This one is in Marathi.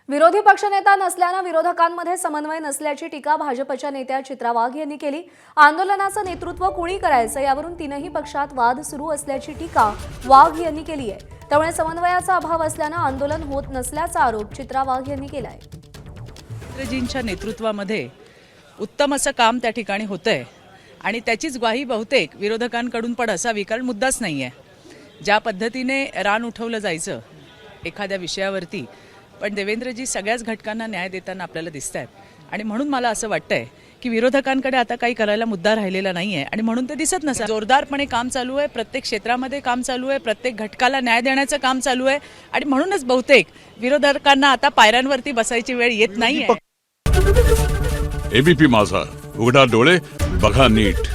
विरोधी पक्षनेता नसल्यानं विरोधकांमध्ये समन्वय नसल्याची टीका भाजपच्या नेत्या चित्रा वाघ यांनी केली। आंदोलनाचं नेतृत्व कुणी करायचं यावरून तीनही पक्षात वाद सुरू असल्याची टीका वाघ यांनी केली आहे। त्यामुळे समन्वयाचा अभाव असल्यानं आंदोलन होत नसल्याचा आरोप चित्रा वाघ यांनी केला आहे। चित्रजींच्या नेतृत्वामध्ये उत्तम असं काम त्या ठिकाणी होतंय आणि त्याचीच ग्वाही बहुतेक विरोधकांकडून पण असावी, कारण मुद्दाच नाहीये। ज्या पद्धतीने रान उठवलं जायचं एखाद्या विषयावरती, पण देवेंद्रजी सगळ्याच घटकांना न्याय देताना आपल्याला दिसतात आणि म्हणून मला असं वाटतंय की विरोधकांकडे आता काही करायला मुद्दा राहिलेला नाहीये आणि म्हणून ते दिसत नसेल। जोरदारपणे काम चालू आहे, प्रत्येक क्षेत्रामध्ये काम चालू आहे, प्रत्येक घटकाला न्याय देण्याचं काम चालू आहे आणि म्हणूनच बहुतेक विरोधकांना आता पायऱ्यांवरती बसायची वेळ येत नाहीये। एबीपी माझा, उघडा डोळे बघा नीट।